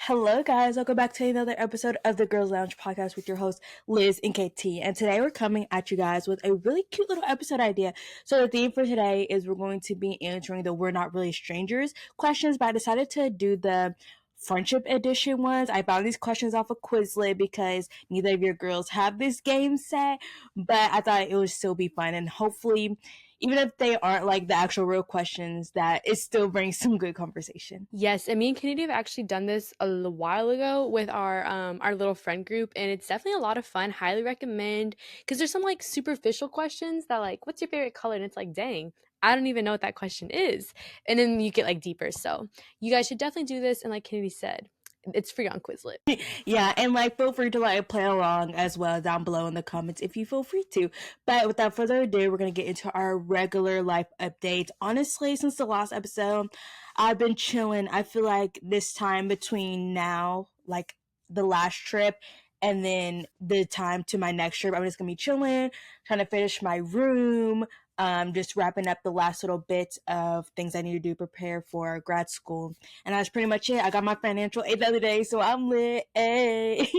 Hello, guys. Welcome back to another episode of the Girls Lounge podcast with your hosts, Liz and KT. And today we're coming at you guys with a really cute little episode idea. So, the theme for today is we're going to be answering the We're Not Really Strangers questions, but I decided to do the friendship edition ones. I found these questions off of Quizlet because neither of your girls have this game set, but I thought it would still be fun and hopefully even if they aren't like the actual real questions, that it still brings some good conversation. Yes, and me and Kennedy have actually done this a little while ago with our little friend group, and it's definitely a lot of fun. Highly recommend because there's some like superficial questions that like, what's your favorite color? And it's like, dang, I don't even know what that question is, and then you get like deeper. So you guys should definitely do this. And like Kennedy said, it's free on Quizlet. Yeah, and like feel free to like play along as well down below in the comments if you feel free to. But without further ado, we're gonna get into our regular life updates. Honestly, since the last episode, I've been chilling. I feel like this time between now, like the last trip, and then the time to my next trip, I'm just gonna be chilling, trying to finish my room, just wrapping up the last little bits of things I need to do prepare for grad school, and that's pretty much it. I got my financial aid the other day, so I'm lit. Hey.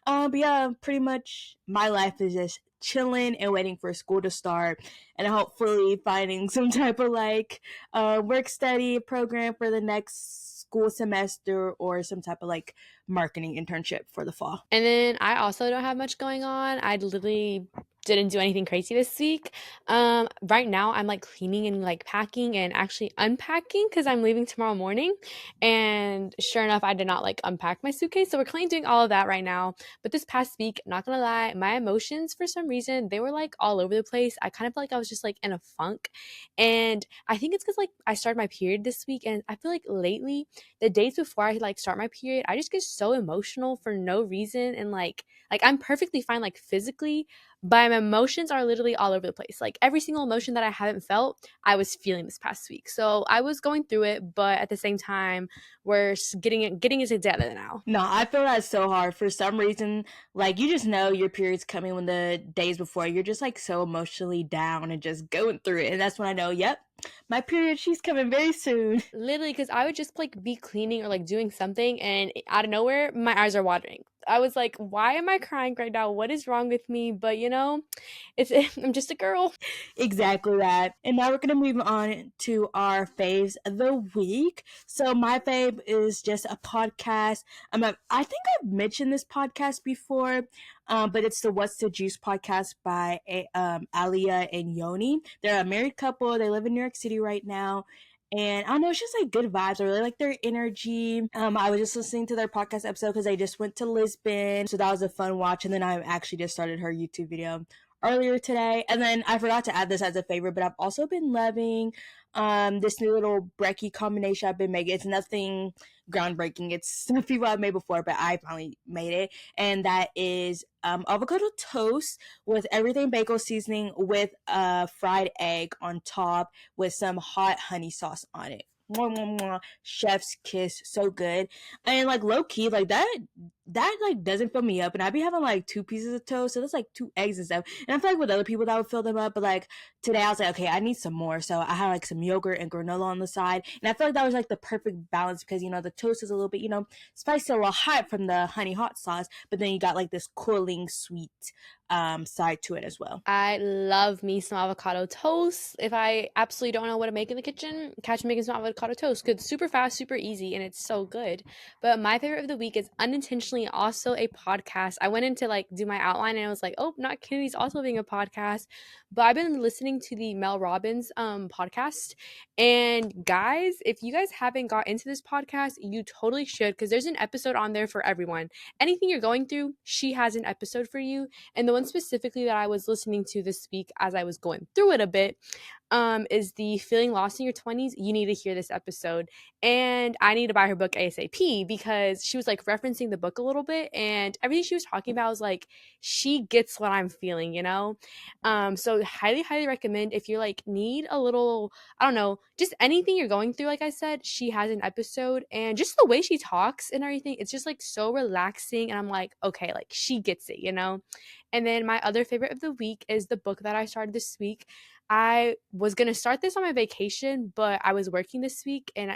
But yeah, pretty much my life is just chilling and waiting for school to start, and hopefully finding some type of like work study program for the next school semester or some type of like marketing internship for the fall. And then I also don't have much going on. I literally didn't do anything crazy this week. Right now I'm like cleaning and like packing and actually unpacking because I'm leaving tomorrow morning. And sure enough, I did not like unpack my suitcase. So we're currently doing all of that right now. But this past week, not gonna lie, my emotions for some reason they were like all over the place. I kind of felt like I was just like in a funk. And I think it's because like I started my period this week, and I feel like lately the days before I like start my period, I just get so emotional for no reason, and like I'm perfectly fine like physically, but my emotions are literally all over the place. Like every single emotion that I haven't felt, I was feeling this past week. So I was going through it, but at the same time, we're getting it together now. No, I feel that's so hard. For some reason, like you just know your period's coming when the days before you're just like so emotionally down and just going through it. And that's when I know, yep, my period, she's coming very soon. Literally, because I would just like be cleaning or like doing something, and out of nowhere, my eyes are watering. I was like, why am I crying right now? What is wrong with me? But it's I'm just a girl. Exactly that. And now we're going to move on to our faves of the week. So my fave is just a podcast. I think I've mentioned this podcast before, but it's the What's the Juice podcast by Alia and Yoni. They're a married couple. They live in New York City right now. And I don't know, it's just like good vibes. I really like their energy. I was just listening to their podcast episode because they just went to Lisbon. So that was a fun watch. And then I actually just started her YouTube video earlier today. And then I forgot to add this as a favorite, but I've also been loving this new little brekkie combination I've been making. It's nothing groundbreaking. It's stuff people I've made before, but I finally made it. And that is avocado toast with everything bagel seasoning with a fried egg on top with some hot honey sauce on it. Mwah, mwah, mwah. Chef's kiss, so good. And like low key, like that like doesn't fill me up, and I'd be having like two pieces of toast, so that's like two eggs and stuff. And I feel like with other people that would fill them up, but like today I was like, okay, I need some more, so I had like some yogurt and granola on the side, and I feel like that was like the perfect balance because the toast is a little bit spicy, a little hot from the honey hot sauce, but then you got like this cooling sweet side to it as well. I love me some avocado toast. If I absolutely don't know what to make in the kitchen, catch me making some avocado toast. Good, super fast, super easy, and it's so good. But my favorite of the week is unintentionally also a podcast. I went in to like do my outline, and I was like, oh, not Kennedy's also being a podcast. But I've been listening to the Mel Robbins podcast. And guys, if you guys haven't got into this podcast, you totally should, because there's an episode on there for everyone. Anything you're going through, she has an episode for you. And the one specifically that I was listening to this week as I was going through it a bit is the Feeling Lost in Your 20s. You need to hear this episode. And I need to buy her book ASAP because she was like referencing the book a little bit, and everything she was talking about was like, she gets what I'm feeling. So highly, highly recommend if you're like need a little, I don't know, just anything you're going through. Like I said, she has an episode, and just the way she talks and everything, it's just like so relaxing. And I'm like, okay, like she gets it. And then my other favorite of the week is the book that I started this week. I was gonna start this on my vacation, but I was working this week and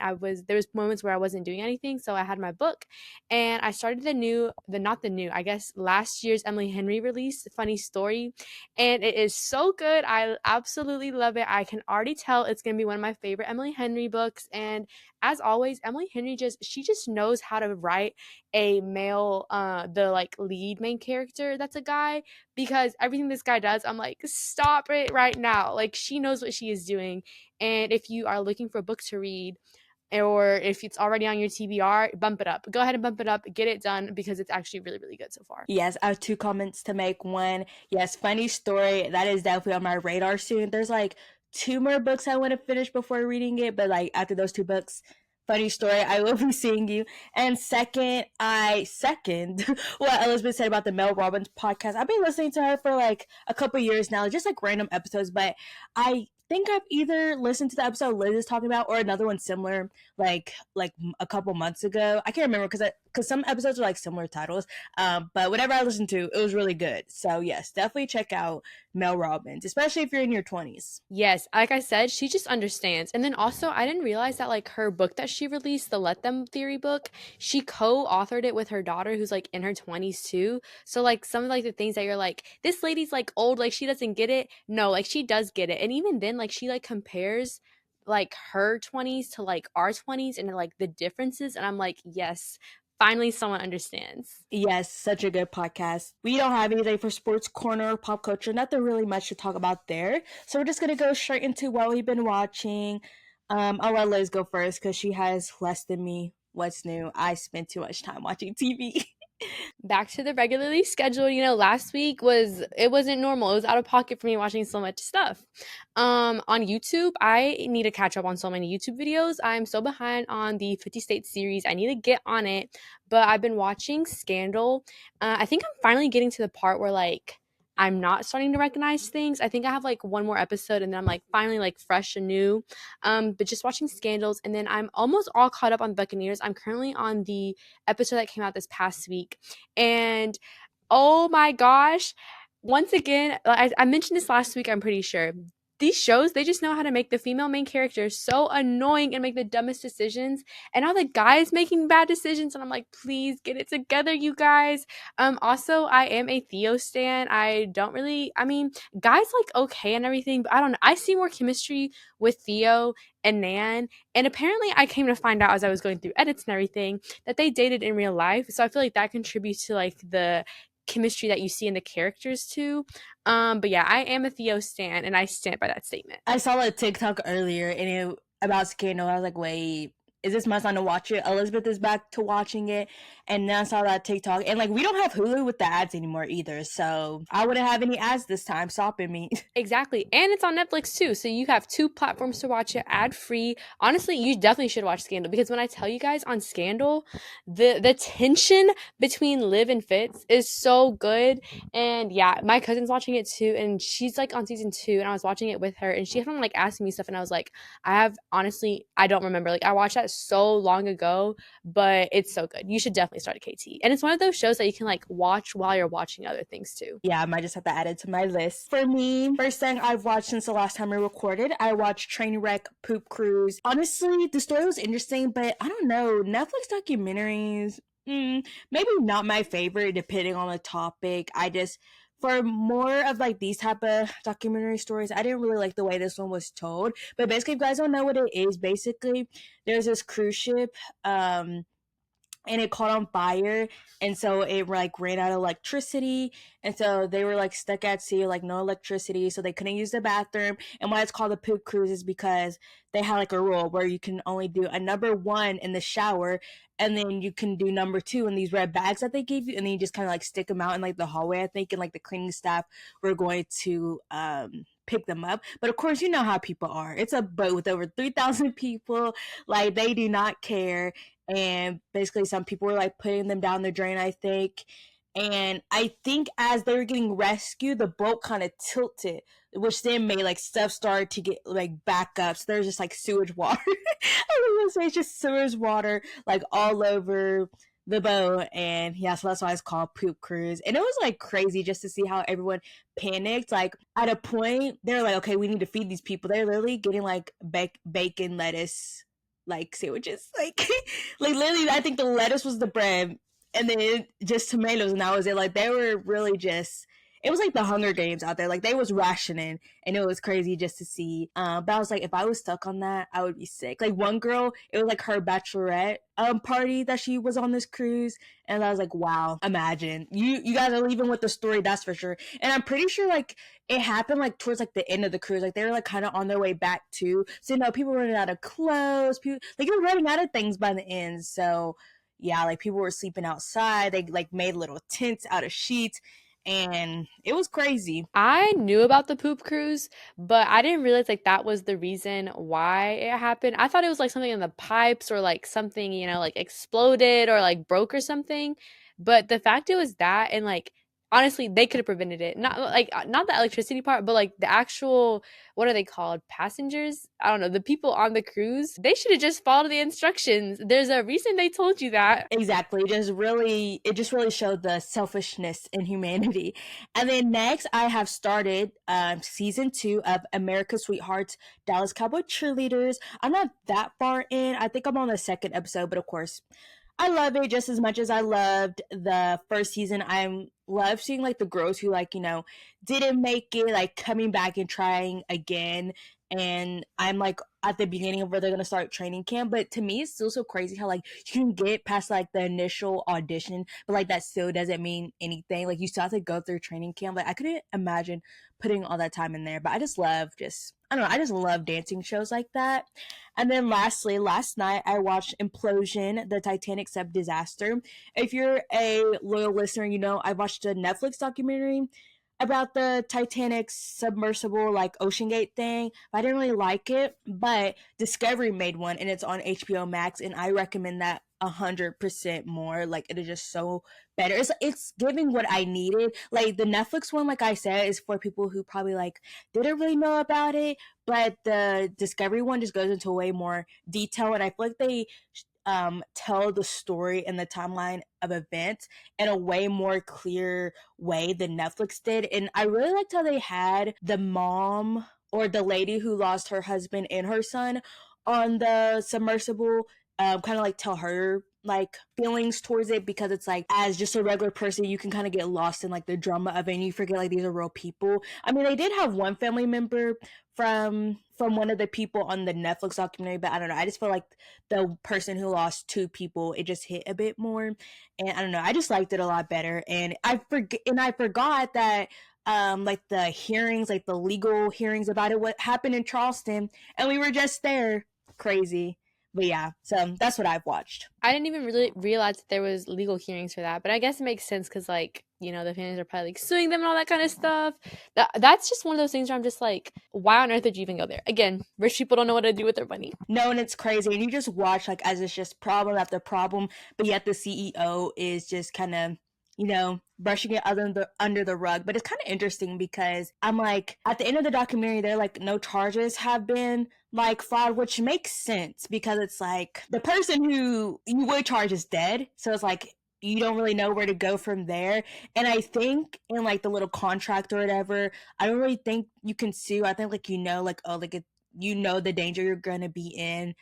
there was moments where I wasn't doing anything. So I had my book and I started not the new, I guess last year's Emily Henry release, Funny Story. And it is so good. I absolutely love it. I can already tell it's gonna be one of my favorite Emily Henry books. And as always, Emily Henry she just knows how to write a male, the like lead main character that's a guy, because everything this guy does, I'm like, stop it right now. Like, she knows what she is doing. And if you are looking for a book to read, or if it's already on your TBR, bump it up. Go ahead and bump it up, get it done, because it's actually really, really good so far. Yes, I have two comments to make. One, yes, Funny Story. That is definitely on my radar soon. There's like two more books I want to finish before reading it, but like after those two books, Funny Story, I will be seeing you. And second, I second what Elizabeth said about the Mel Robbins podcast. I've been listening to her for like a couple years now, just like random episodes, but I think I've either listened to the episode Liz is talking about or another one similar like a couple months ago. I can't remember because some episodes are like similar titles. But whatever I listened to, it was really good. So yes, definitely check out Mel Robbins, especially if you're in your 20s. Yes, like I said, she just understands. And then also, I didn't realize that like her book that she released, the Let Them Theory book, she co-authored it with her daughter who's like in her 20s too. So like some of like the things that you're like, this lady's like old, like she doesn't get it. No, like she does get it. And even then, like she like compares like her 20s to like our 20s and like the differences. And I'm like, yes, finally someone understands. Yes, such a good podcast. We don't have anything for sports corner or pop culture. Nothing really much to talk about there. So we're just gonna go straight into what we've been watching. I'll let Liz go first because she has less than me. What's new? I spend too much time watching TV. Back to the regularly scheduled. Last week wasn't normal. It was out of pocket for me watching so much stuff. On YouTube, I need to catch up on so many YouTube videos. I'm so behind on the 50 States series. I need to get on it, but I've been watching Scandal. I think I'm finally getting to the part where like I'm not starting to recognize things. I think I have like one more episode and then I'm like finally like fresh and new. But just watching Scandals, and then I'm almost all caught up on Buccaneers. I'm currently on the episode that came out this past week. And oh my gosh, once again, I mentioned this last week, I'm pretty sure. These shows, they just know how to make the female main character so annoying and make the dumbest decisions. And now the guys making bad decisions. And I'm like, please get it together, you guys. Also, I am a Theo stan. I mean, guys like okay and everything, but I don't know. I see more chemistry with Theo and Nan. And apparently I came to find out as I was going through edits and everything that they dated in real life. So I feel like that contributes to like the chemistry that you see in the characters too. But yeah, I am a Theo stan and I stand by that statement. I saw a TikTok earlier and it about Scandal. I was like, wait, is this my time to watch it? Elizabeth is back to watching it, and then I saw that TikTok, and like we don't have Hulu with the ads anymore either, so I wouldn't have any ads this time stopping me. Exactly. And it's on Netflix too. So you have two platforms to watch it ad free. Honestly, you definitely should watch Scandal, because when I tell you guys on Scandal, the tension between Liv and Fitz is so good. And yeah, my cousin's watching it too, and she's like on season 2, and I was watching it with her, and she kept on like asking me stuff, and I was like, I don't remember. Like I watched that so long ago, but it's so good. You should definitely start a KT. And it's one of those shows that you can like watch while you're watching other things too. Yeah, I might just have to add it to my list. For me, first thing I've watched since the last time we recorded, I watched Trainwreck, Poop Cruise. Honestly, the story was interesting, but I don't know, Netflix documentaries, maybe not my favorite depending on the topic. For more of like these type of documentary stories, I didn't really like the way this one was told. But basically, if you guys don't know what it is, basically there's this cruise ship, and it caught on fire, and so it like ran out of electricity, and so they were like stuck at sea, like no electricity, so they couldn't use the bathroom. And why it's called a poop cruise is because they had like a rule where you can only do a number one in the shower, and then you can do number two in these red bags that they gave you, and then you just kind of like stick them out in like the hallway, I think, and like the cleaning staff were going to pick them up. But of course, you know how people are. It's a boat with over 3,000 people. Like, they do not care. And basically, some people were like putting them down the drain, I think. And I think as they were getting rescued, the boat kind of tilted, which then made like stuff start to get like back up. So there's just like sewage water. I was gonna say it's just sewage water like all over the boat, and yeah, so that's why it's called Poop Cruise. And it was like crazy just to see how everyone panicked. Like at a point, they're like, okay, we need to feed these people. They're literally getting like bacon, lettuce, like sandwiches, like literally. I think the lettuce was the bread, and then just tomatoes, and that was it. Like they were really just. It was like the Hunger Games out there. Like they was rationing, and it was crazy just to see. But I was like, if I was stuck on that, I would be sick. Like one girl, it was like her bachelorette party that she was on this cruise, and I was like, wow, imagine you guys are leaving with the story, that's for sure. And I'm pretty sure like it happened like towards like the end of the cruise, like they were like kind of on their way back too. So people were running out of clothes, people like you were running out of things by the end. So yeah, like people were sleeping outside. They like made little tents out of sheets, and it was crazy. I knew about the poop cruise, but I didn't realize like that was the reason why it happened. I thought it was like something in the pipes or like something, like exploded or like broke or something. But the fact it was that and like honestly, they could have prevented it. Not the electricity part, but like the actual what are they called? Passengers? I don't know. The people on the cruise, they should have just followed the instructions. There's a reason they told you that. Exactly. It just really showed the selfishness in humanity. And then next, I have started season 2 of America's Sweethearts, Dallas Cowboy Cheerleaders. I'm not that far in. I think I'm on the second episode, but of course, I love it just as much as I loved the first season. I love seeing like the girls who like, didn't make it, like coming back and trying again. And I'm like at the beginning of where they're gonna start training camp. But to me it's still so crazy how like you can get past like the initial audition, but like that still doesn't mean anything. Like you still have to go through training camp. Like I couldn't imagine putting all that time in there. But I just love just I don't know, I just love dancing shows like that. And then lastly, last night I watched Implosion, the Titanic sub disaster. If you're a loyal listener, I watched a Netflix documentary about the Titanic submersible like Ocean Gate thing. I didn't really like it, but Discovery made one and it's on HBO Max, and I recommend that 100% more. Like it is just so better. It's giving what I needed. Like the Netflix one, like I said, is for people who probably like didn't really know about it, but the Discovery one just goes into way more detail, and I feel like they tell the story and the timeline of events in a way more clear way than Netflix did. And I really liked how they had the mom or the lady who lost her husband and her son on the submersible kind of like tell her like feelings towards it, because it's like as just a regular person you can kind of get lost in like the drama of it and you forget like these are real people. I mean, they did have one family member from one of the people on the Netflix documentary, but I don't know, I just feel like the person who lost two people, it just hit a bit more. And I don't know, I just liked it a lot better. And I forgot that like the hearings, like the legal hearings about it, what happened in Charleston, and we were just there. Crazy. But yeah, so that's what I've watched. I didn't even really realize that there was legal hearings for that, but I guess it makes sense because, like, the families are probably like suing them and all that kind of stuff. That's just one of those things where I'm just like, why on earth did you even go there? Again, rich people don't know what to do with their money. No, and it's crazy. And you just watch like as it's just problem after problem, but yet the CEO is just kind of, brushing it under the rug. But it's kind of interesting because I'm like, at the end of the documentary, they're like, no charges have been like filed, which makes sense because it's like the person who you would charge is dead. So it's like you don't really know where to go from there. And I think in like the little contract or whatever, I don't really think you can sue. I think like like, oh, like the danger you're gonna be in.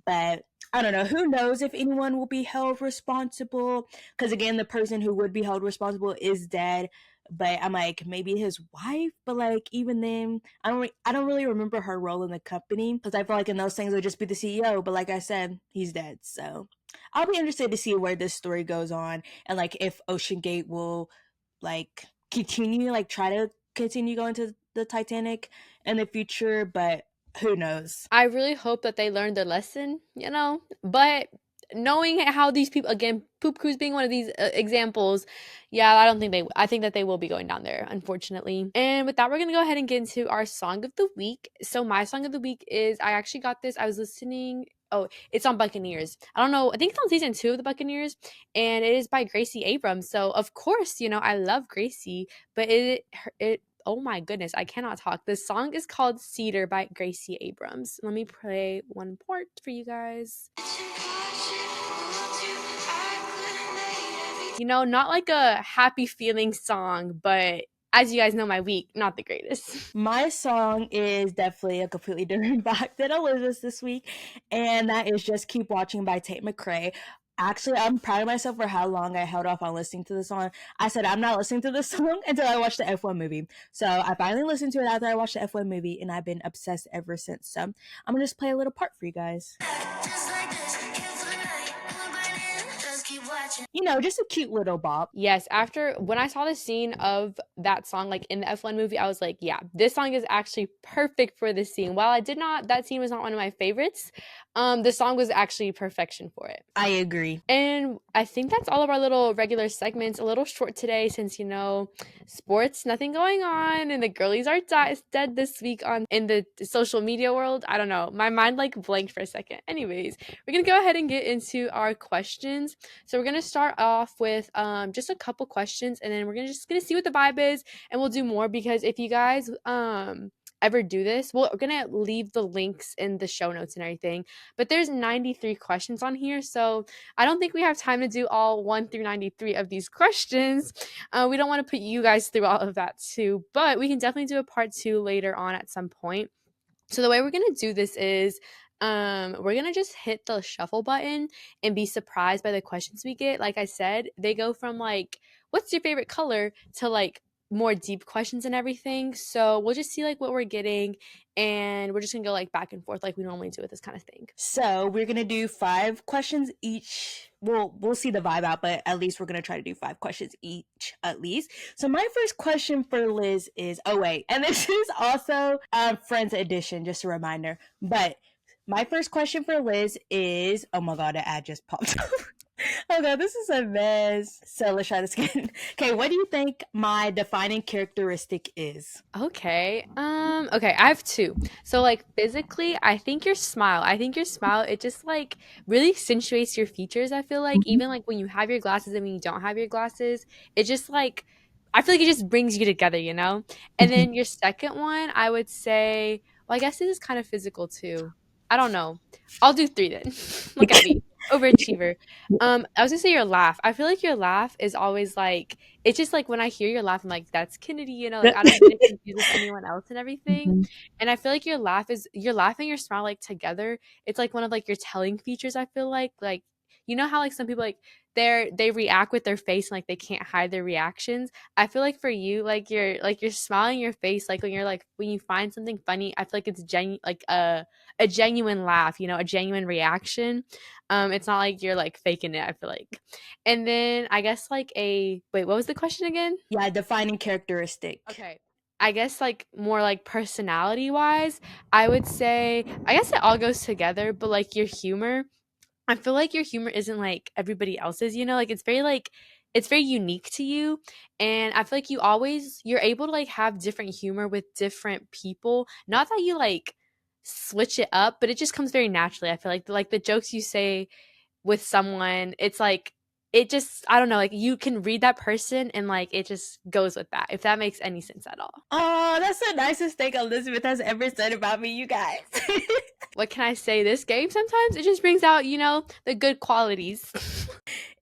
But I don't know, who knows if anyone will be held responsible, because again the person who would be held responsible is dead. But I'm like, maybe his wife, but like even then I don't really remember her role in the company, because I feel like in those things it would just be the CEO. But like I said, he's dead. So I'll be interested to see where this story goes on, and like if Ocean Gate will like continue, like try to continue going to the Titanic in the future. But who knows? I really hope that they learned their lesson, but knowing how these people, again, Poop Cruise being one of these examples, yeah, I think that they will be going down there, unfortunately. And with that, we're going to go ahead and get into our song of the week. So my song of the week is, I actually got this, I was listening, it's on Buccaneers. I don't know, I think it's on season 2 of the Buccaneers, and it is by Gracie Abrams. So of course, I love Gracie, but it oh my goodness, I cannot talk. This song is called Cedar by Gracie Abrams. Let me play one part for you guys. Not like a happy feeling song, but as you guys know, my week, not the greatest. My song is definitely a completely different vibe than Elizabeth's this week, and that is Just Keep Watching by Tate McRae. Actually, I'm proud of myself for how long I held off on listening to the song. I said I'm not listening to this song until I watched the F1 movie. So I finally listened to it after I watched the F1 movie, and I've been obsessed ever since. So I'm gonna just play a little part for you guys. Just a cute little bop. Yes, after when I saw the scene of that song like in the F1 movie, I was like, yeah, this song is actually perfect for this scene. While that scene was not one of my favorites, the song was actually perfection for it. I agree. And I think that's all of our little regular segments. A little short today since, sports, nothing going on, and the girlies are dead this week in the social media world. I don't know. My mind like blanked for a second. Anyways, we're going to go ahead and get into our questions. So we're going to start off with just a couple questions, and then we're just going to see what the vibe is, and we'll do more because if you guys ever do this, we're gonna leave the links in the show notes and everything, but there's 93 questions on here, so I don't think we have time to do all 1 through 93 of these questions. We don't want to put you guys through all of that too, but we can definitely do a part 2 later on at some point. So the way we're gonna do this is we're gonna just hit the shuffle button and be surprised by the questions we get. Like I said, they go from like what's your favorite color to like more deep questions and everything. So we'll just see like what we're getting, and we're just gonna go like back and forth like we normally do with this kind of thing. So we're gonna do 5 questions each. We'll see the vibe out, but at least we're gonna try to do 5 questions each at least. So my first question for Liz is, oh wait, and this is also Friends edition, just a reminder. But my first question for Liz is, oh my god, the ad just popped up. Oh god, this is a mess. So let's try this again. Okay, what do you think my defining characteristic is? Okay. Okay, I have 2. So like physically, I think your smile. It just like really accentuates your features. I feel like even like when you have your glasses and when you don't have your glasses, it just like I feel like it just brings you together. And then your second one, I would say, well, I guess this is kind of physical too. I don't know. I'll do 3 then. Look at me. Overachiever. I was gonna say your laugh. I feel like your laugh is always like it's just like when I hear your laugh, I'm like, that's Kennedy. Like I don't get it confused with anyone else and everything. And I feel like your laugh and your smile like together. It's like one of like your telling features. I feel like how like some people like they react with their face and like they can't hide their reactions. I feel like for you, like you're smiling your face, like when you find something funny, I feel like it's like a genuine laugh, a genuine reaction. It's not like you're like faking it, I feel like. And then I guess like what was the question again? Yeah, defining characteristic. Okay. I guess like more like personality wise, I would say I guess it all goes together, but like your humor, I feel like your humor isn't like everybody else's, like it's very unique to you. And I feel like you're able to like have different humor with different people. Not that you like switch it up, but it just comes very naturally. I feel like the jokes you say with someone, it's like it just I don't know, like you can read that person and like it just goes with that, if that makes any sense at all. Oh, that's the nicest thing Elizabeth has ever said about me, you guys. What can I say? This game sometimes it just brings out, the good qualities.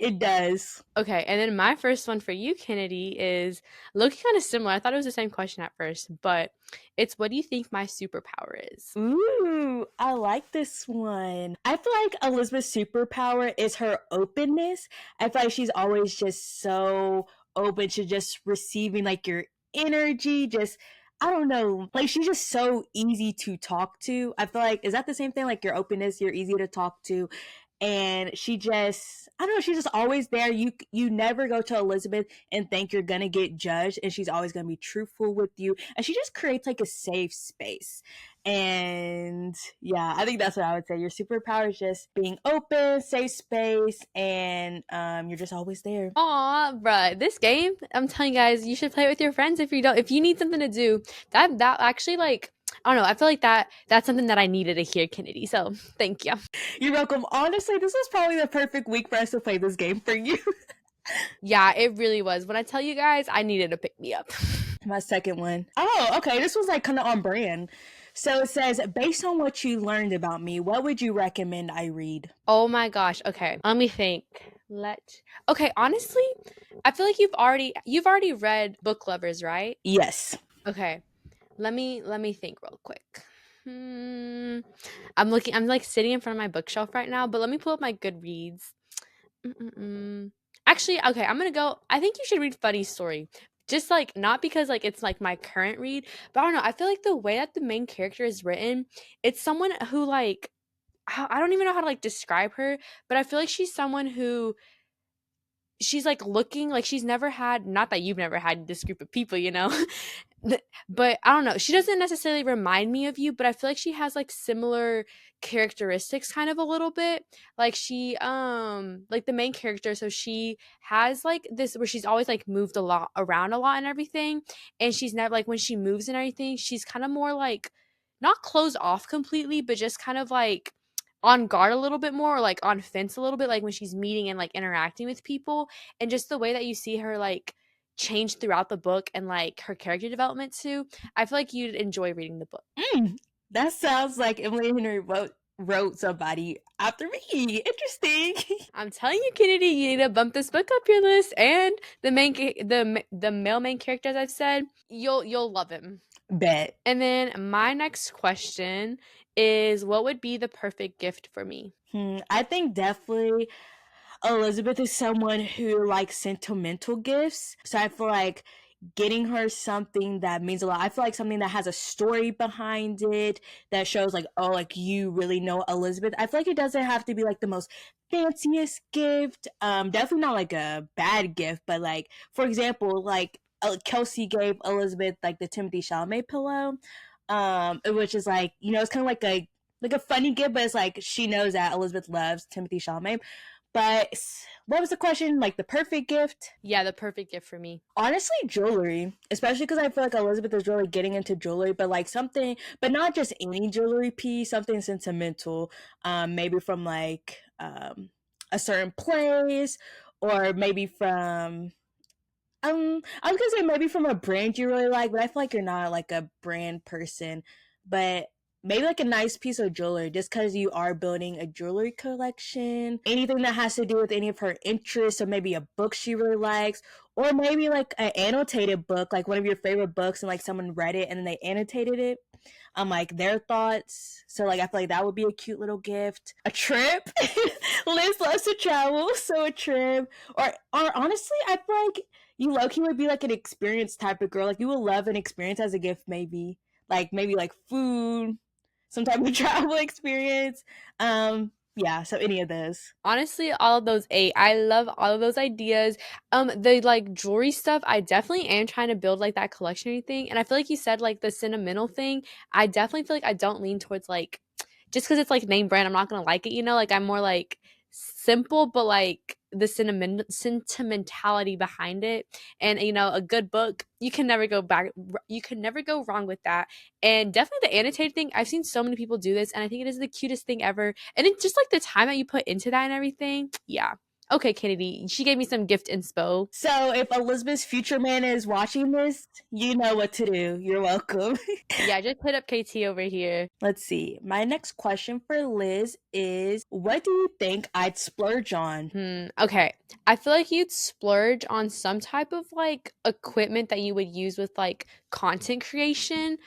It does. Okay, and then my first one for you, Kennedy, is looking kind of similar. I thought it was the same question at first, but it's what do you think my superpower is? Ooh, I like this one. I feel like Elizabeth's superpower is her openness. I feel like she's always just so open to just receiving like your energy, just I don't know, like she's just so easy to talk to. I feel like is that the same thing? Like your openness, you're easy to talk to, and she just I don't know, she's just always there. You never go to Elizabeth and think you're gonna get judged, and she's always gonna be truthful with you, and she just creates like a safe space. And yeah, I think that's what I would say. Your superpower is just being open, safe space, and you're just always there. Aw, bruh, this game, I'm telling you guys, you should play it with your friends if you need something to do. That actually like I don't know, I feel like that's something that I needed to hear, Kennedy. So thank you. You're welcome. Honestly, this was probably the perfect week for us to play this game for you. Yeah, it really was. When I tell you guys, I needed to pick me up. My second one. Oh, okay. This was like kind of on brand. So it says, based on what you learned about me, what would you recommend I read? Oh my gosh. Okay. Let me think. Okay, honestly, I feel like you've already read Book Lovers, right? Yes. Okay. Let me think real quick. I'm like sitting in front of my bookshelf right now, but let me pull up my Goodreads. Mm-mm-mm. Actually, okay, I'm gonna go. I think you should read Funny Story. Just like not because like it's like my current read, but I don't know. I feel like the way that the main character is written, it's someone who like I don't even know how to like describe her, but I feel like she's someone who she's like looking like she's never had, not that you've never had this group of people, you know. But I don't know, she doesn't necessarily remind me of you, but I feel like she has like similar characteristics kind of a little bit. Like she like the main character, so she has like this where she's always like moved a lot around a lot and everything, and she's never like when she moves and everything she's kind of more like not closed off completely, but just kind of like on guard a little bit more, or like on fence a little bit, like when she's meeting and like interacting with people, and just the way that you see her like change throughout the book and like her character development too. I feel like you'd enjoy reading the book. Mm, that sounds like Emily Henry wrote somebody after me. Interesting. I'm telling you, Kennedy, you need to bump this book up your list. And the male main character, as I've said, you'll love him. Bet. And then my next question is, what would be the perfect gift for me? I think definitely Elizabeth is someone who likes sentimental gifts. So I feel like getting her something that means a lot. I feel like something that has a story behind it that shows like, oh, like you really know Elizabeth. I feel like it doesn't have to be like the most fanciest gift. Definitely not like a bad gift, but like for example, like Kelsey gave Elizabeth like the Timothy Chalamet pillow, which is like it's kind of like a funny gift, but it's like she knows that Elizabeth loves Timothy Chalamet. But what was the question? Like the perfect gift? Yeah, the perfect gift for me. Honestly, jewelry. Especially because I feel like Elizabeth is really getting into jewelry, but like something, but not just any jewelry piece, something sentimental. Maybe from like a certain place, or maybe from I was gonna say maybe from a brand you really like, but I feel like you're not like a brand person. But maybe like a nice piece of jewelry, just because you are building a jewelry collection. Anything that has to do with any of her interests, or maybe a book she really likes, or maybe like an annotated book, like one of your favorite books, and like someone read it and then they annotated it. Like their thoughts. So like I feel like that would be a cute little gift. A trip. Liz loves to travel, so a trip. Or honestly, I feel like you low key would be like an experience type of girl. Like you would love an experience as a gift, maybe. Like maybe like food, some type of travel experience. Yeah, so any of those. Honestly, all of those eight. I love all of those ideas. The like jewelry stuff, I definitely am trying to build like that collectionary thing. And I feel like you said like the sentimental thing. I definitely feel like I don't lean towards like just because it's like name brand, I'm not gonna like it, you know? Like I'm more like simple, but like the sentimentality behind it. And a good book, you can never go back, you can never go wrong with that. And definitely the annotated thing, I've seen so many people do this, and I think it is the cutest thing ever. And it's just like the time that you put into that and everything. Yeah. Okay, Kennedy, she gave me some gift inspo. So if Elizabeth's future man is watching this, you know what to do. You're welcome. Yeah, just hit up KT over here. Let's see. My next question for Liz is, what do you think I'd splurge on? Okay. I feel like you'd splurge on some type of like equipment that you would use with like content creation.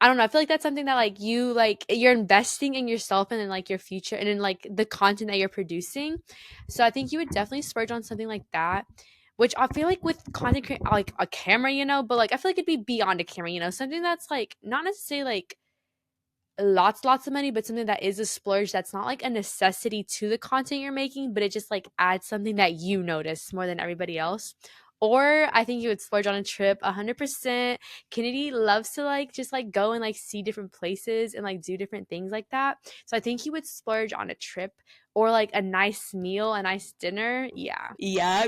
I don't know. I feel like that's something that you're investing in yourself and in like your future and in like the content that you're producing. So I think you would definitely splurge on something like that. Which I feel like with like a camera, but like I feel like it'd be beyond a camera, something that's like not necessarily like lots of money, but something that is a splurge that's not like a necessity to the content you're making, but it just like adds something that you notice more than everybody else. Or I think you would splurge on a trip 100%. Kennedy loves to like just like go and like see different places and like do different things like that. So I think he would splurge on a trip or like a nice meal, a nice dinner. Yeah. Yeah,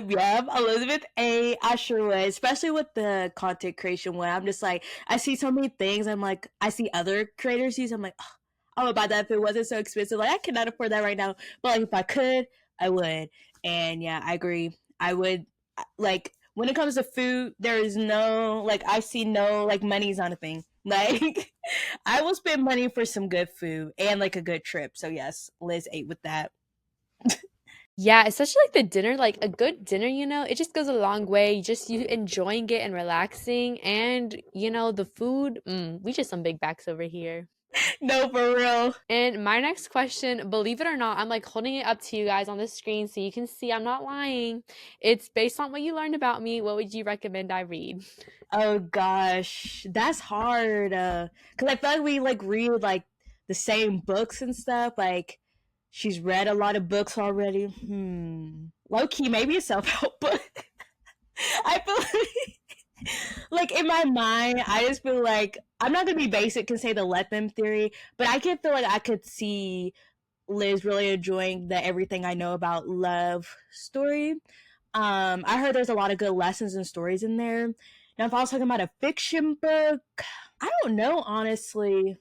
Elizabeth A. I sure would, especially with the content creation one. I'm just like, I see so many things. I'm like, I see other creators use. I'm like, oh, I would buy that if it wasn't so expensive. Like, I cannot afford that right now, but like, if I could, I would. And yeah, I agree. I would. Like, when it comes to food, there is no like, I see no like money's not a thing. Like, I will spend money for some good food and like a good trip. So yes, Liz ate with that. Yeah, especially like the dinner, like a good dinner, it just goes a long way. Just you enjoying it and relaxing, and the food. We just some big backs over here. No, for real. And my next question, believe it or not, I'm like holding it up to you guys on the screen so you can see I'm not lying. It's based on what you learned about me. What would you recommend I read? Oh gosh, that's hard. Cause I feel like we like read like the same books and stuff. Like she's read a lot of books already. Low key, maybe a self help book. I feel like in my mind, I just feel like I'm not gonna be basic and say the let them theory, but I can feel like I could see Liz really enjoying the everything I know about love story. I heard there's a lot of good lessons and stories in there. Now, if I was talking about a fiction book, I don't know, honestly.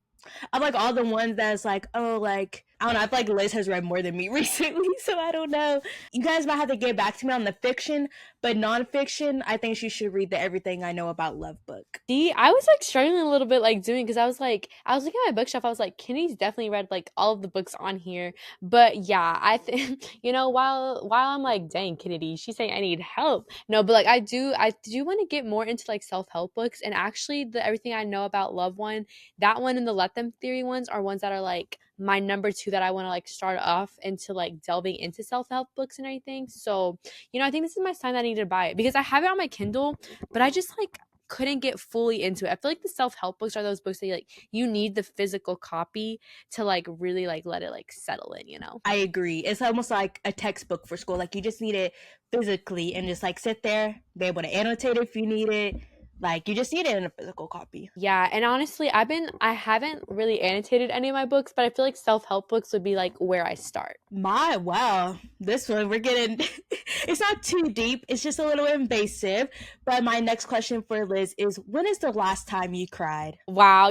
I'm like all the ones that's like, oh, like, I don't know. I feel like Liz has read more than me recently, so I don't know. You guys might have to get back to me on the fiction, but nonfiction, I think she should read the Everything I Know About Love book. See, I was like struggling a little bit like doing because I was looking at my bookshelf. I was like, Kenny's definitely read like all of the books on here. But yeah, I think while I'm like, dang, Kennedy, she's saying I need help. No, but like I do want to get more into like self-help books, and actually the Everything I Know About Love one, that one and the Let Them Theory ones are ones that are like my number two that I want to like start off into like delving into self-help books and everything. So, I think this is my sign that I need to buy it because I have it on my Kindle, but I just like couldn't get fully into it. I feel like the self-help books are those books that you need the physical copy to like really like let it like settle in. I agree. It's almost like a textbook for school. Like you just need it physically and just like sit there, be able to annotate if you need it. Like you just need it in a physical copy. Yeah, and honestly, I haven't really annotated any of my books, but I feel like self-help books would be like where I start. My wow, this one we're getting. It's not too deep. It's just a little invasive. But my next question for Liz is: when is the last time you cried? Wow,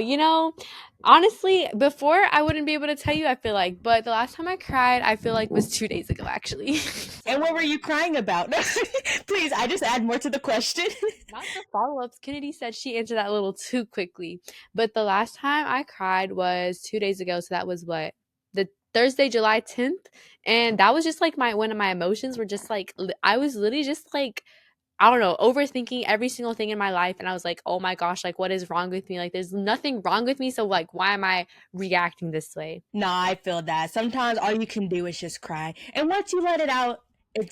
honestly, before I wouldn't be able to tell you, I feel like, but the last time I cried, I feel like was 2 days ago actually. And what were you crying about? Please, I just add more to the question. Not the follow-ups. Kennedy said she answered that a little too quickly. But the last time I cried was 2 days ago. So that was what? The Thursday, July 10th. And that was just like one of my emotions were just like, I was literally just like, I don't know, overthinking every single thing in my life. And I was like, oh my gosh, like, what is wrong with me? Like, there's nothing wrong with me. So, like, why am I reacting this way? Nah, I feel that. Sometimes all you can do is just cry. And once you let it out,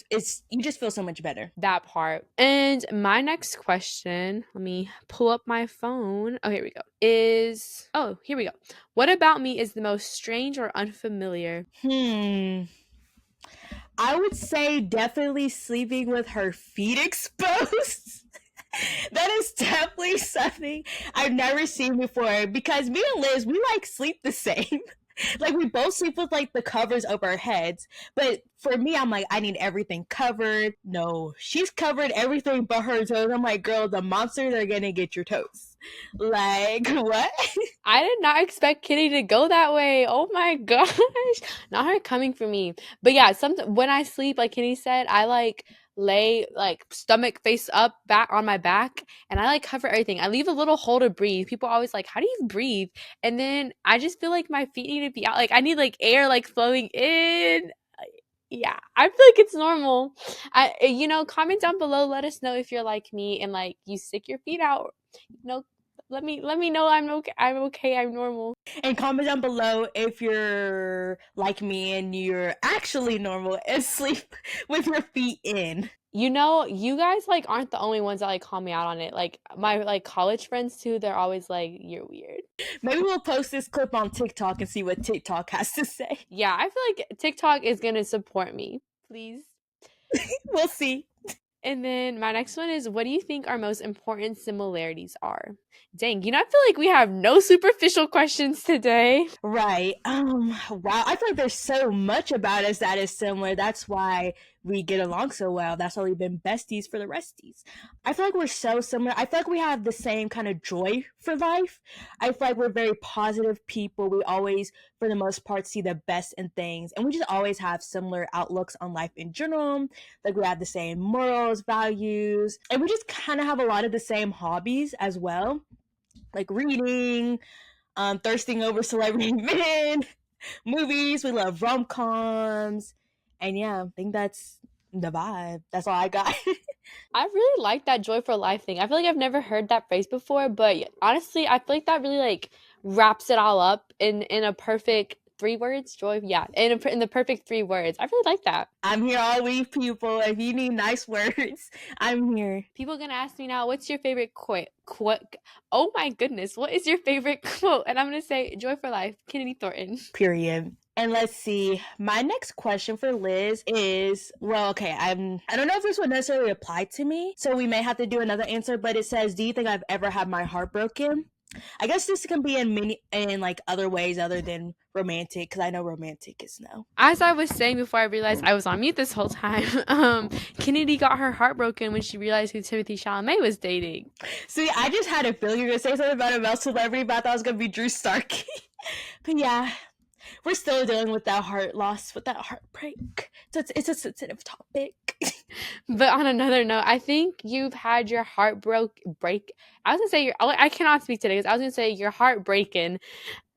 it's you just feel so much better. That part. And my next question, let me pull up my phone. Oh, here we go. Here we go. What about me is the most strange or unfamiliar? I would say definitely sleeping with her feet exposed. That is definitely something I've never seen before because me and Liz, we like sleep the same. Like we both sleep with like the covers over our heads. But for me, I'm like, I need everything covered. No, she's covered everything but her toes. I'm like, girl, the monsters are gonna get your toes. Like, what? I did not expect Kitty to go that way. Oh my gosh. Not her coming for me. But yeah, when I sleep, like Kitty said, I like lay like stomach face up back on my back and I like cover everything. I leave a little hole to breathe. People are always like, how do you breathe? And then I just feel like my feet need to be out. Like I need like air like flowing in. Yeah, I feel like it's normal. Comment down below, let us know if you're like me and like you stick your feet out. Let me know I'm normal. And comment down below if you're like me and you're actually normal and sleep with your feet in. You guys like aren't the only ones that like call me out on it. Like my like college friends too, they're always like, you're weird. Maybe we'll post this clip on TikTok and see what TikTok has to say. Yeah, I feel like TikTok is gonna support me. Please. We'll see. And then my next one is, what do you think our most important similarities are? Dang, I feel like we have no superficial questions today. Right. Wow. I feel like there's so much about us that is similar. That's why we get along so well. That's why we've been besties for the resties. I feel like we're so similar. I feel like we have the same kind of joy for life. I feel like we're very positive people. We always, for the most part, see the best in things. And we just always have similar outlooks on life in general. Like we have the same morals, values, and we just kind of have a lot of the same hobbies as well. like reading, thirsting over celebrity men, movies. We love rom coms, and yeah, I think that's the vibe. That's all I got. I really like that joy for life thing. I feel like I've never heard that phrase before, but honestly, I feel like that really like wraps it all up in a perfect 3 words. Joy, yeah, in the perfect 3 words. I really like that. I'm here all week, people. If you need nice words, I'm here. People are gonna ask me now, what's your favorite quote? Quote? Oh my goodness, what is your favorite quote? And I'm gonna say, "Joy for life," Kennedy Thornton. Period. And let's see. My next question for Liz is, well, okay, I don't know if this would necessarily apply to me, so we may have to do another answer, but it says, "Do you think I've ever had my heart broken?" I guess this can be in like other ways other than romantic, because I know romantic is no. As I was saying before I realized I was on mute this whole time, Kennedy got her heart broken when she realized who Timothy Chalamet was dating. See, I just had a feeling you were gonna say something about a male celebrity, but I thought it was gonna be Drew Starkey. But yeah, we're still dealing with that heart loss, with that heartbreak. So it's a sensitive topic. But on another note, I think you've had your heart break. I was gonna say I cannot speak today because I was gonna say your heart breaking.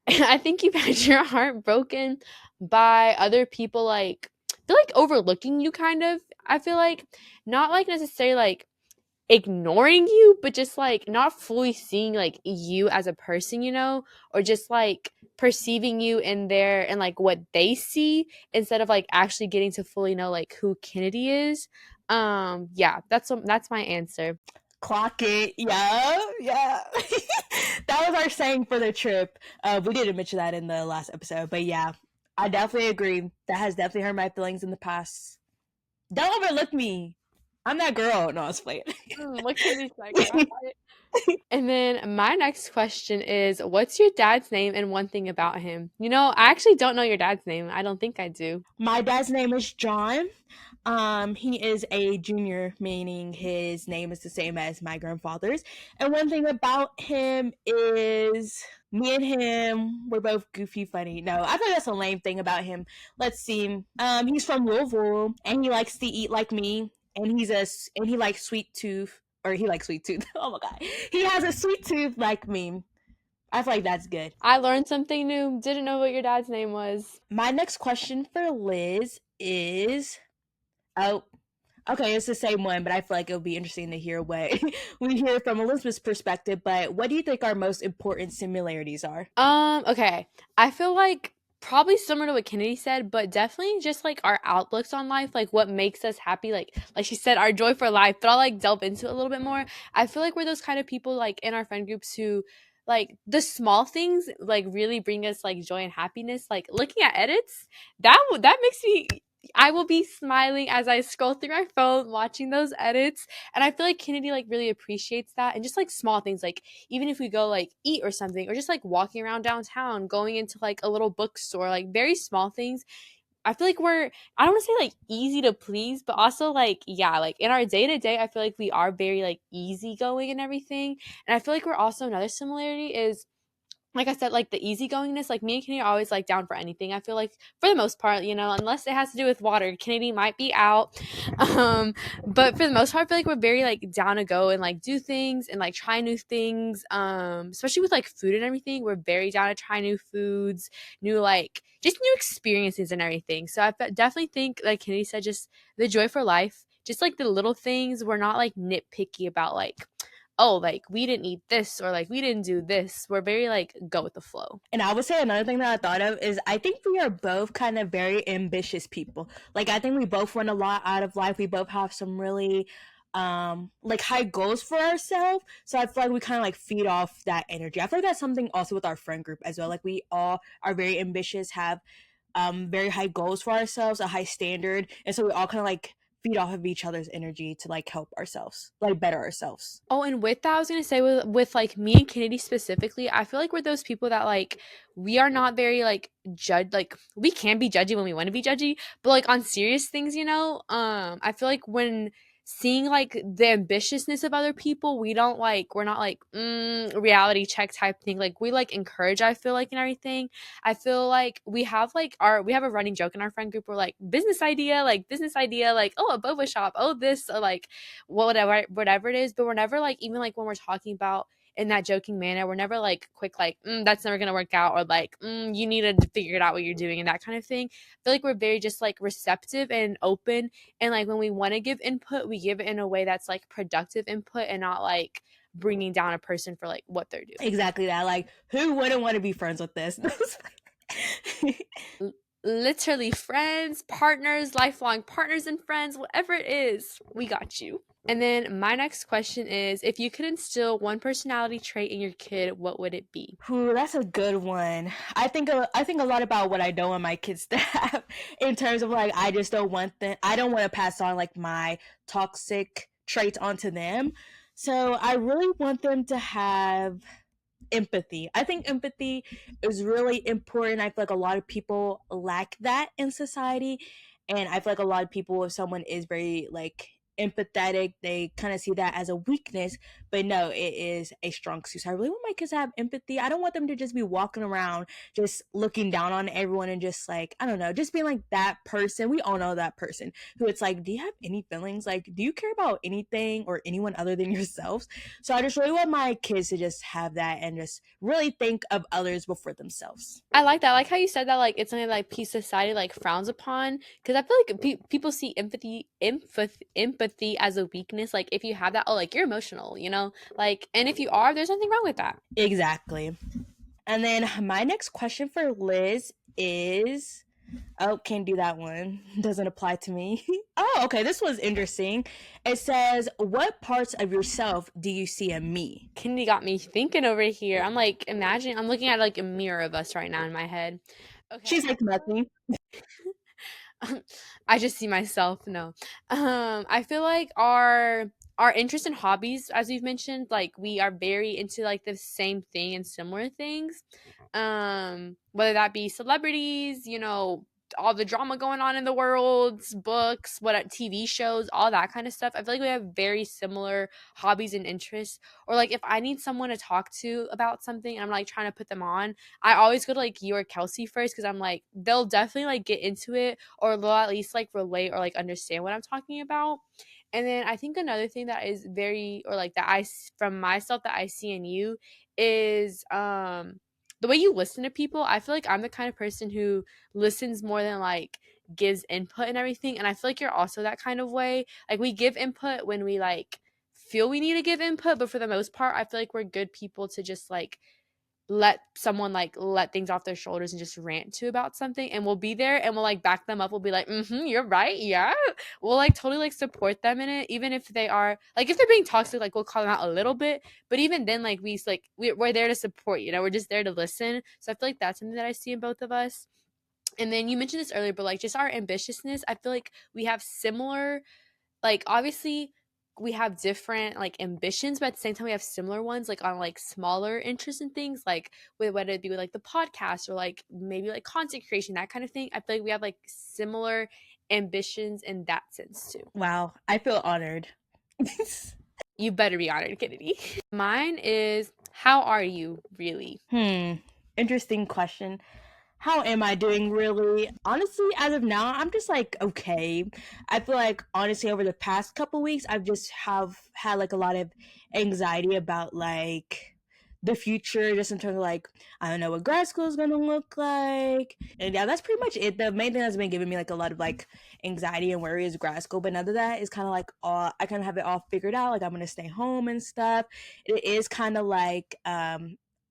I think you've had your heart broken by other people, like feel like overlooking you, kind of. I feel like not like necessarily like ignoring you, but just like not fully seeing like you as a person, or just like perceiving you in their and like what they see instead of like actually getting to fully know like who Kennedy is. Yeah, that's my answer. Clock it. Yeah, yeah. That was our saying for the trip. We didn't mention that in the last episode, but yeah, I definitely agree. That has definitely hurt my feelings in the past. Don't overlook me. I'm that girl. No, I was playing. What can you say? And then my next question is, what's your dad's name and one thing about him? I actually don't know your dad's name. I don't think I do. My dad's name is John. He is a junior, meaning his name is the same as my grandfather's. And one thing about him is me and him, we're both goofy funny. No, I think that's a lame thing about him. Let's see. He's from Louisville and he likes to eat like me. And he likes sweet tooth. Or he likes sweet tooth. Oh my god. He has a sweet tooth like me. I feel like that's good. I learned something new. Didn't know what your dad's name was. My next question for Liz is, oh, okay, it's the same one, but I feel like it would be interesting to hear what we hear from Elizabeth's perspective. But what do you think our most important similarities are? Okay. I feel like probably similar to what Kennedy said, but definitely just like our outlooks on life, like what makes us happy, like she said, our joy for life. But I'll like delve into it a little bit more. I feel like we're those kind of people like in our friend groups who like the small things like really bring us like joy and happiness. Like looking at edits, that makes me, I will be smiling as I scroll through my phone watching those edits. And I feel like Kennedy like really appreciates that. And just like small things, like even if we go like eat or something, or just like walking around downtown, going into like a little bookstore, like very small things. I feel like I don't want to say like easy to please, but also like, yeah, like in our day to day, I feel like we are very like easygoing and everything. And I feel like we're also, another similarity is, like I said, like the easygoingness, like me and Kennedy are always like down for anything. I feel like for the most part, unless it has to do with water, Kennedy might be out. But for the most part, I feel like we're very like down to go and like do things and like try new things. Especially with like food and everything, we're very down to try new foods, new like just new experiences and everything. So definitely think, like Kennedy said, just the joy for life, just like the little things. We're not like nitpicky about like, oh, like we didn't eat this or like we didn't do this. We're very like go with the flow. And I would say another thing that I thought of is I think we are both kind of very ambitious people. Like I think we both want a lot out of life. We both have some really like high goals for ourselves. So I feel like we kind of like feed off that energy. I feel like that's something also with our friend group as well. Like we all are very ambitious, have very high goals for ourselves, a high standard, and so we all kind of like feed off of each other's energy to like help ourselves, like better ourselves. Oh, and with that, I was gonna say with like me and Kennedy specifically, I feel like we're those people that like we are not very like judge, like we can be judgy when we want to be judgy, but like on serious things, I feel like when seeing like the ambitiousness of other people, we're not like reality check type thing. Like we like encourage, I feel like, in everything. I feel like we have a running joke in our friend group. We're like business idea, like, oh, a boba shop, oh, this, or like whatever it is. But we're never like, even like when we're talking about in that joking manner. We're never like quick, like, that's never gonna work out, or like, you need to figure it out what you're doing, and that kind of thing. I feel like we're very just like receptive and open. And like when we want to give input, we give it in a way that's like productive input and not like bringing down a person for like what they're doing. Exactly that. Like, who wouldn't want to be friends with this? Literally friends, partners, lifelong partners and friends, whatever it is, we got you. And then my next question is, if you could instill one personality trait in your kid, what would it be? Ooh, that's a good one. I think a lot about what I don't want my kids to have in terms of like I just don't want them. I don't want to pass on like my toxic traits onto them. So I really want them to have empathy. I think empathy is really important. I feel like a lot of people lack that in society. And I feel like a lot of people, if someone is very like empathetic, they kind of see that as a weakness. But no, it is a strong suit. So I really want my kids to have empathy. I don't want them to just be walking around just looking down on everyone and just like, I don't know, just being like that person. We all know that person who it's like, do you have any feelings? Like, do you care about anything or anyone other than yourselves? So I just really want my kids to just have that and just really think of others before themselves. I like that. I like how you said that. Like it's something like peace society like frowns upon, because I feel like people see empathy as a weakness. Like if you have that, oh, like you're emotional, you know. Like, and if you are, there's nothing wrong with that. Exactly. And then my next question for Liz is, oh, can't do that one. Doesn't apply to me. Oh, okay. This was interesting. It says, what parts of yourself do you see in me? Kennedy got me thinking over here. I'm like, imagine I'm looking at like a mirror of us right now in my head. Okay. She's like nothing. I just see myself. No. I feel like our interests and hobbies, as we've mentioned, like we are very into like the same thing and similar things. Whether that be celebrities, you know, all the drama going on in the world, books, what TV shows, all that kind of stuff. I feel like we have very similar hobbies and interests. Or like if I need someone to talk to about something and I'm like trying to put them on, I always go to like you or Kelsey first, because I'm like they'll definitely like get into it, or they'll at least like relate or like understand what I'm talking about. And then I think another thing that is very, or like that from myself that I see in you is the way you listen to people. I feel like I'm the kind of person who listens more than like gives input and everything. And I feel like you're also that kind of way. Like we give input when we like feel we need to give input, but for the most part, I feel like we're good people to just like let someone like let things off their shoulders and just rant to about something, and we'll be there and we'll like back them up. We'll be like, you're right, yeah. We'll like totally like support them in it, even if they are like, if they're being toxic, like we'll call them out a little bit, but even then like we're there to support, you know, we're just there to listen. So I feel like that's something that I see in both of us. And then you mentioned this earlier, but like just our ambitiousness, I feel like we have similar, like obviously we have different like ambitions, but at the same time we have similar ones, like on like smaller interests and things, like with whether it be with like the podcast or like maybe like content creation, that kind of thing. I feel like we have like similar ambitions in that sense too. Wow. I feel honored. You better be honored, Kennedy. Mine is, how are you really? Interesting question. How am I doing really? Honestly, as of now, I'm just like okay. I feel like honestly over the past couple weeks, I've just have had like a lot of anxiety about like the future, just in terms of like I don't know what grad school is gonna look like. And yeah, that's pretty much it. The main thing that's been giving me like a lot of like anxiety and worry is grad school, but none of that is kind of like all I kind of have it all figured out. Like I'm gonna stay home and stuff. It is kind of like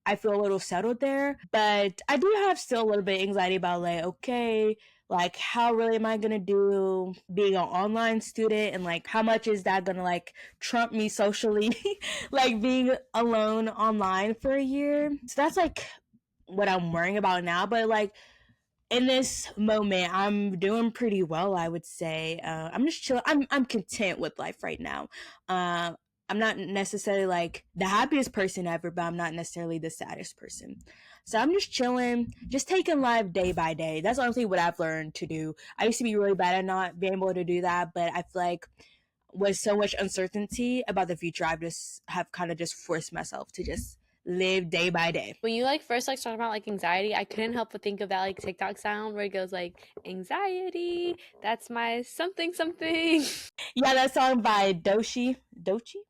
I feel a little settled there, but I do have still a little bit of anxiety about like, okay, like how really am I gonna do being an online student and like how much is that gonna like trump me socially, like being alone online for a year. So that's like what I'm worrying about now. But like in this moment, I'm doing pretty well, I would say. I'm just chill. I'm content with life right now. Uh, I'm not necessarily like the happiest person ever, but I'm not necessarily the saddest person. So I'm just chilling, just taking life day by day. That's honestly what I've learned to do. I used to be really bad at not being able to do that, but I feel like with so much uncertainty about the future, I've just have kind of just forced myself to just live day by day. When you like first like talking about like anxiety, I couldn't help but think of that like TikTok sound where it goes like anxiety. That's my something something. Yeah, that song by Dochi,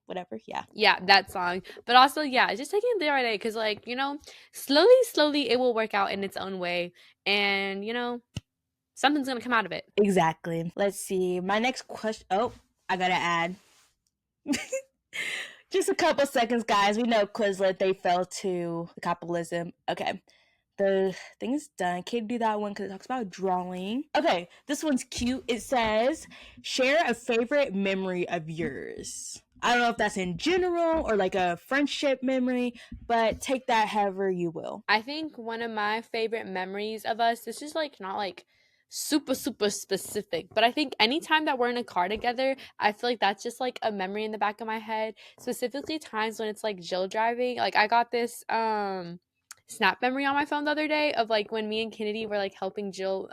whatever. Yeah, Yeah, that song. But also, yeah, just taking it day by day because like slowly, slowly it will work out in its own way, and something's gonna come out of it. exactly. Let's see. My next question. Oh, I gotta add. Just a couple seconds, guys. We know Quizlet, they fell to capitalism. Okay. The thing is done. Can't do that one because it talks about drawing. Okay, this one's cute. It says, share a favorite memory of yours. I don't know if that's in general or like a friendship memory, but take that however you will. I think one of my favorite memories of us, this is like not like super, super specific, but I think anytime that we're in a car together, I feel like that's just like a memory in the back of my head. Specifically times when it's like Jill driving. Like I got this snap memory on my phone the other day of like when me and Kennedy were like helping Jill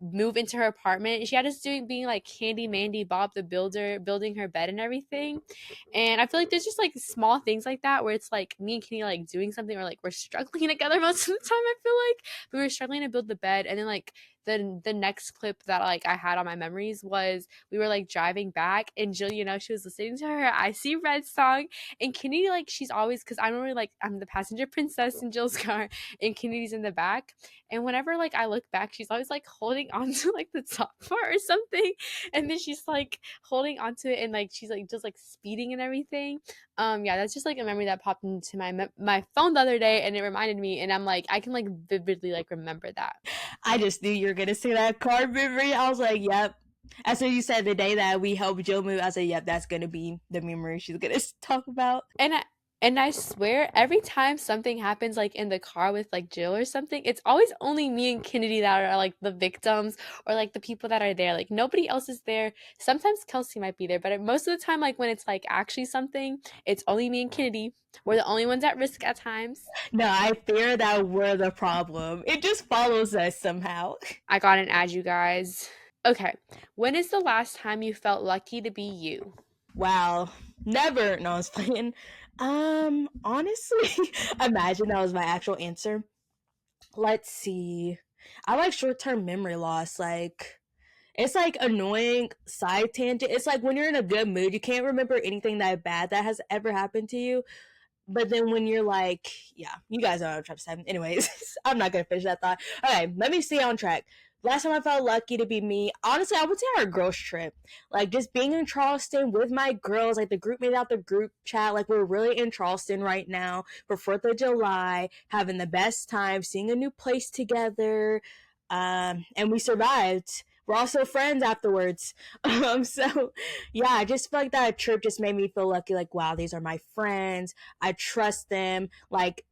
move into her apartment. She had us doing being like Candy Mandy Bob the Builder, building her bed and everything. And I feel like there's just like small things like that where it's like me and Kenny like doing something or like we're struggling together most of the time. I feel like we were struggling to build the bed, and then like the next clip that like I had on my memories was we were like driving back, and Jill, she was listening to her I See Red song, and Kenny like she's always because I'm really like I'm the passenger princess in Jill's car, and Kennedy's in the back, and whenever like I look back, she's always like holding onto like the top part or something, and then she's like holding onto it and like she's like just like speeding and everything. Yeah, that's just like a memory that popped into my phone the other day, and it reminded me, and I'm like I can like vividly like remember that. I just knew you were gonna say that car memory. I was like, yep. As soon as you said the day that we helped Jill move, I said, yep, that's gonna be the memory she's gonna talk about. And I swear every time something happens like in the car with like Jill or something, it's always only me and Kennedy that are like the victims or like the people that are there. Like nobody else is there. Sometimes Kelsey might be there, but most of the time, like when it's like actually something, it's only me and Kennedy. We're the only ones at risk at times. No, I fear that we're the problem. It just follows us somehow. I got an ad, you guys. Okay. When is the last time you felt lucky to be you? Wow. Never. No, I was playing. Honestly, imagine that was my actual answer. Let's see. I like short term memory loss. Like, it's like annoying side tangent. It's like when you're in a good mood, you can't remember anything that bad that has ever happened to you. But then when you're like, yeah, you guys know what I'm trying to say. Anyways, I'm not gonna finish that thought. Okay, let me stay on track. Last time I felt lucky to be me, honestly, I would say our girls trip. Like just being in Charleston with my girls, like the group made out the group chat. Like we're really in Charleston right now for 4th of July, having the best time, seeing a new place together. And we survived. We're also friends afterwards. So yeah, I just feel like that trip just made me feel lucky. Like, wow, these are my friends. I trust them. Like,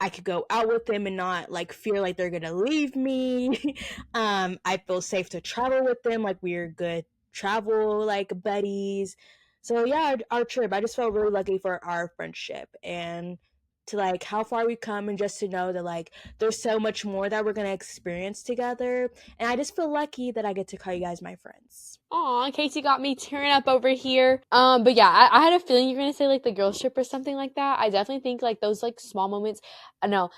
I could go out with them and not like fear like they're gonna leave me. I feel safe to travel with them. Like, we're good travel like buddies. So yeah, our trip. I just felt really lucky for our friendship and to like how far we come and just to know that like there's so much more that we're gonna experience together, and I just feel lucky that I get to call you guys my friends. Aw, Casey got me tearing up over here. But yeah, I had a feeling you're gonna say like the girls trip or something like that. I definitely think like those like small moments. I know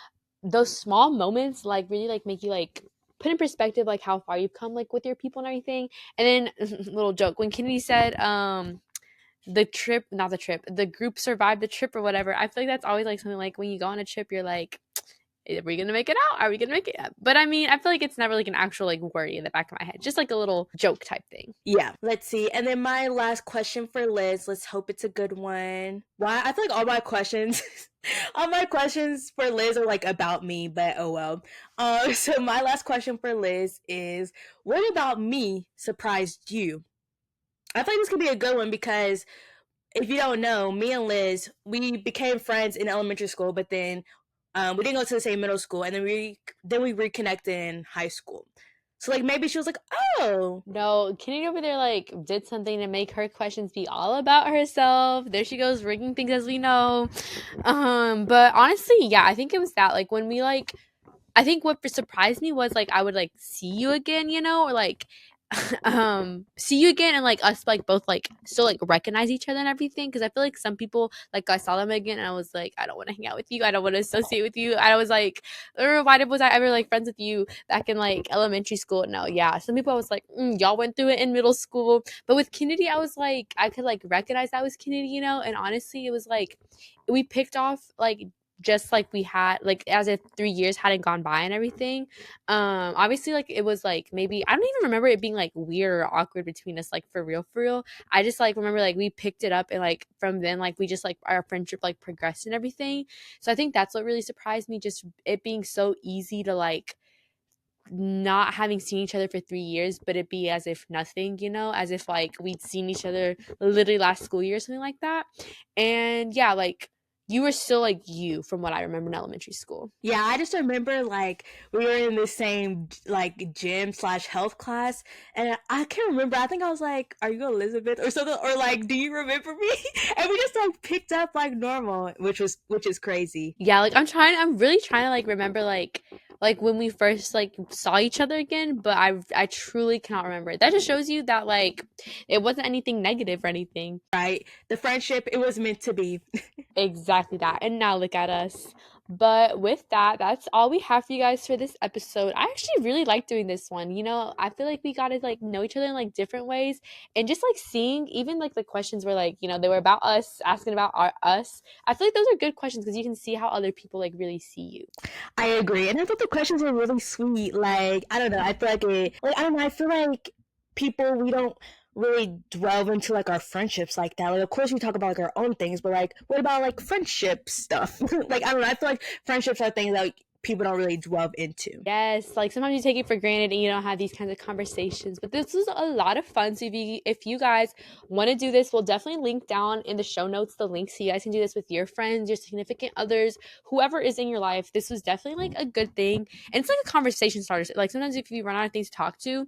those small moments like really like make you like put in perspective like how far you've come like with your people and everything. And then little joke when Kennedy said the trip, not the trip, the group survived the trip or whatever. I feel like that's always like something like when you go on a trip, you're like, are we gonna make it out? Are we gonna make it out? But I mean, I feel like it's never like an actual like worry in the back of my head, just like a little joke type thing. Yeah, let's see. And then my last question for Liz. Let's hope it's a good one. Why? I feel like all my questions, all my questions for Liz are like about me, but oh well. So my last question for Liz is, what about me surprised you? I think this could be a good one because if you don't know, me and Liz, we became friends in elementary school, but then we didn't go to the same middle school, and then we reconnected in high school. So like maybe she was like, oh, No, Kennedy over there like did something to make her questions be all about herself. There she goes, rigging things as we know. But honestly, yeah, I think it was that like when we like I think what surprised me was like I would like see you again, or like see you again and like us like both like still like recognize each other and everything, because I feel like some people like I saw them again and I was like, I don't want to hang out with you, I don't want to associate with you. I was like, was I ever like friends with you back in like elementary school? No, yeah, some people I was like, y'all went through it in middle school, but with Kennedy I was like, I could like recognize that was Kennedy, you know. And honestly, it was like we picked off like just like we had like as if 3 years hadn't gone by and everything. Obviously like it was like maybe I don't even remember it being like weird or awkward between us, like for real, for real. I just like remember like we picked it up and like from then like we just like our friendship like progressed and everything. So I think that's what really surprised me, just it being so easy to like not having seen each other for 3 years, but it be as if nothing, you know, as if like we'd seen each other literally last school year or something like that. And yeah, like you were still like you from what I remember in elementary school. Yeah, I just remember like we were in the same like gym slash health class, and I can't remember. I think I was like, "Are you Elizabeth?" or something, or like, "Do you remember me?" And we just like picked up like normal, which is crazy. Yeah, like I'm really trying to like remember like when we first like saw each other again, but I truly cannot remember. That just shows you that like it wasn't anything negative or anything. Right? The friendship, it was meant to be. Exactly that. And now look at us. But with that, that's all we have for you guys for this episode. I actually really like doing this one. You know, I feel like we got to like know each other in like different ways, and just like seeing even like the questions were like, you know, they were about us, asking about us. I feel like those are good questions because you can see how other people like really see you. I agree, and I thought the questions were really sweet. Like, I don't know, I feel like I don't know, I feel like people, we don't really delve into like our friendships like that. Like, of course, we talk about like our own things, but like, what about like friendship stuff? Like, I don't know, I feel like friendships are things that like, people don't really delve into. Yes, like sometimes you take it for granted and you don't have these kinds of conversations. But this was a lot of fun. So if you guys want to do this, we'll definitely link down in the show notes the link so you guys can do this with your friends, your significant others, whoever is in your life. This was definitely like a good thing. And it's like a conversation starter. Like sometimes if you run out of things to talk to,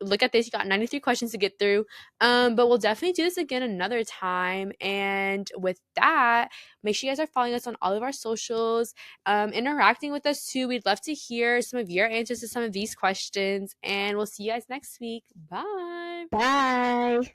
look at this, you got 93 questions to get through. But we'll definitely do this again another time. And with that, make sure you guys are following us on all of our socials, interacting with us too. We'd love to hear some of your answers to some of these questions, and we'll see you guys next week. Bye. Bye.